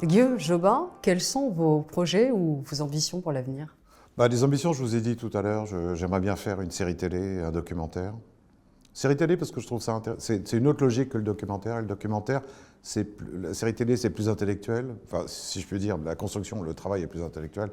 Guillaume Jobin, quels sont vos projets ou vos ambitions pour l'avenir? Les ambitions, je vous ai dit tout à l'heure, j'aimerais bien faire une série télé, un documentaire. Série télé parce que je trouve ça intéressant. C'est une autre logique que le documentaire. Et le documentaire, la série télé, c'est plus intellectuel. Enfin, si je puis dire, la construction, le travail est plus intellectuel.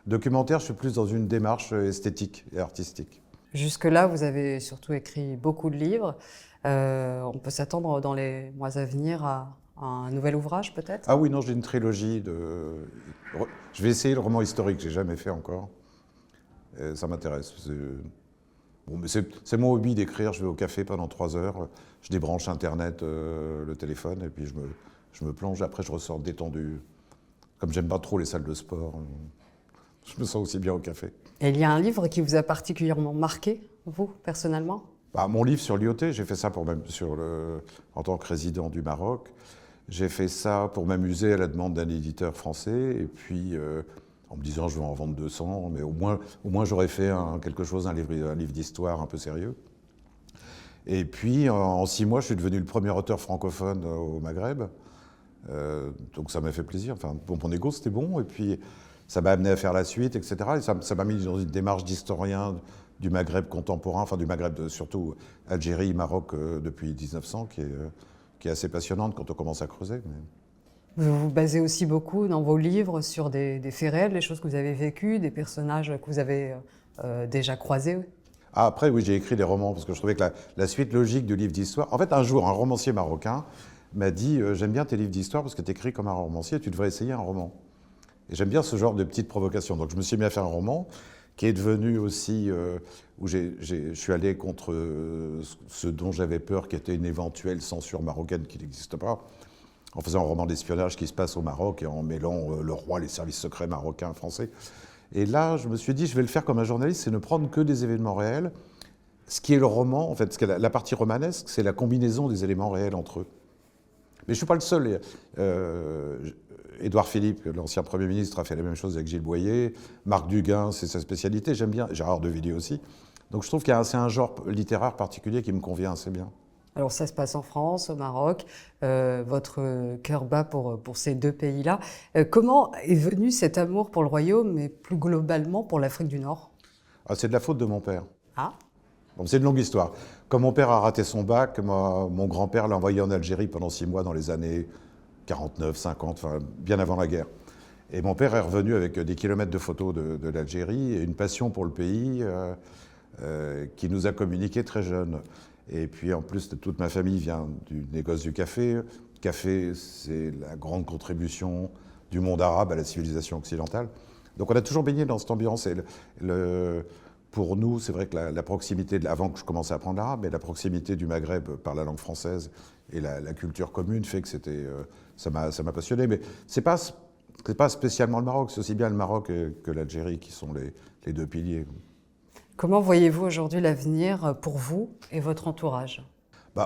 Documentaire, je suis plus dans une démarche esthétique et artistique. Jusque-là, vous avez surtout écrit beaucoup de livres. On peut s'attendre dans les mois à venir à un nouvel ouvrage peut-être? Ah oui, non, j'ai une trilogie de... Je vais essayer le roman historique, j'ai jamais fait encore. Et ça m'intéresse. Bon, mais c'est mon hobby d'écrire. Je vais au café pendant 3 heures, je débranche Internet, le téléphone, et puis je me plonge. Après, je ressors détendu. Comme j'aime pas trop les salles de sport, je me sens aussi bien au café. Et il y a un livre qui vous a particulièrement marqué, vous, personnellement? Mon livre sur l'IoT, j'ai fait ça en tant que résident du Maroc. J'ai fait ça pour m'amuser à la demande d'un éditeur français, et puis en me disant je vais en vendre 200, mais au moins j'aurais fait quelque chose, un livre d'histoire un peu sérieux. Et puis en 6 mois, je suis devenu le premier auteur francophone au Maghreb. Donc ça m'a fait plaisir. Enfin, pour mon ego, c'était bon. Et puis ça m'a amené à faire la suite, etc. Et ça m'a mis dans une démarche d'historien du Maghreb contemporain, enfin du Maghreb, surtout Algérie, Maroc, depuis 1900, qui est assez passionnante quand on commence à creuser. Vous vous basez aussi beaucoup dans vos livres sur des faits réels, des choses que vous avez vécues, des personnages que vous avez déjà croisés. Après, oui, j'ai écrit des romans parce que je trouvais que la suite logique du livre d'histoire... En fait, un jour, un romancier marocain m'a dit j'aime bien tes livres d'histoire parce que tu écris comme un romancier, tu devrais essayer un roman. Et j'aime bien ce genre de petites provocations. Donc je me suis mis à faire un roman qui est devenu aussi... où je suis allé contre ce dont j'avais peur, qui était une éventuelle censure marocaine qui n'existe pas, en faisant un roman d'espionnage qui se passe au Maroc et en mêlant le roi, les services secrets marocains, français. Et là, je me suis dit, je vais le faire comme un journaliste, c'est ne prendre que des événements réels. Ce qui est le roman, en fait, la partie romanesque, c'est la combinaison des éléments réels entre eux. Mais je ne suis pas le seul. Édouard Philippe, l'ancien Premier ministre, a fait la même chose avec Gilles Boyer. Marc Duguin, c'est sa spécialité, j'aime bien. Gérard Devilliers aussi. Donc je trouve que c'est un genre littéraire particulier qui me convient assez bien. Alors ça se passe en France, au Maroc, votre cœur bat pour ces deux pays-là. Comment est venu cet amour pour le royaume, mais plus globalement pour l'Afrique du Nord? C'est de la faute de mon père. Ah, Bon, c'est une longue histoire. Quand mon père a raté son bac, mon grand-père l'a envoyé en Algérie pendant 6 mois dans les années 49, 50, enfin, bien avant la guerre. Et mon père est revenu avec des kilomètres de photos de l'Algérie et une passion pour le pays qui nous a communiqué très jeunes. Et puis en plus, toute ma famille vient du négoce du café. Le café, c'est la grande contribution du monde arabe à la civilisation occidentale. Donc on a toujours baigné dans cette ambiance. Et pour nous, c'est vrai que la proximité, avant que je commence à apprendre l'arabe, mais la proximité du Maghreb par la langue française et la culture commune fait que ça m'a passionné. Mais c'est pas spécialement le Maroc, c'est aussi bien le Maroc que l'Algérie qui sont les deux piliers. comment voyez-vous aujourd'hui l'avenir pour vous et votre entourage?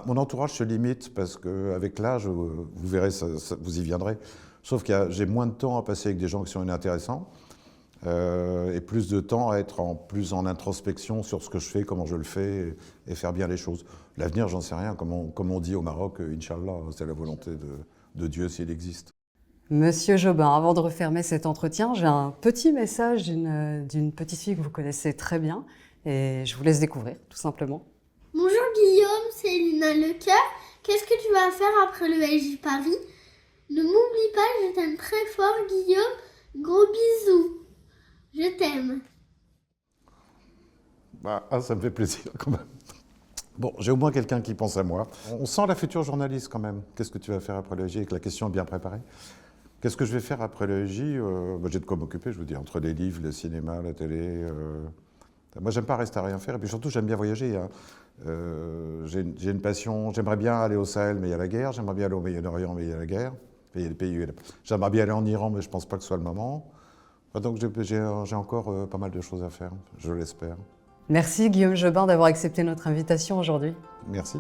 Mon entourage se limite parce qu'avec l'âge, vous verrez, vous y viendrez. Sauf que j'ai moins de temps à passer avec des gens qui sont inintéressants et plus de temps à être plus en introspection sur ce que je fais, comment je le fais et faire bien les choses. L'avenir, j'en sais rien. Comme on dit au Maroc, Inch'Allah, c'est la volonté de Dieu s'il existe. Monsieur Jobin, avant de refermer cet entretien, j'ai un petit message d'une petite fille que vous connaissez très bien et je vous laisse découvrir, tout simplement. Bonjour Guillaume, c'est Lina Lecœur. Qu'est-ce que tu vas faire après le LJ Paris? Ne m'oublie pas, je t'aime très fort Guillaume. Gros bisous. Je t'aime. Ça me fait plaisir quand même. Bon, j'ai au moins quelqu'un qui pense à moi. On sent la future journaliste quand même. Qu'est-ce que tu vas faire après le LJ? Avec la question bien préparée. Qu'est-ce que je vais faire après le LJ? J'ai de quoi m'occuper, je vous dis, entre les livres, le cinéma, la télé. Moi, j'aime pas rester à rien faire. Et puis surtout, j'aime bien voyager. J'ai une passion. J'aimerais bien aller au Sahel, mais il y a la guerre. J'aimerais bien aller au Moyen-Orient, mais il y a la guerre. Il y a des pays. J'aimerais bien aller en Iran, mais je pense pas que ce soit le moment. Donc j'ai encore pas mal de choses à faire, je l'espère. Merci Guillaume Jobin d'avoir accepté notre invitation aujourd'hui. Merci.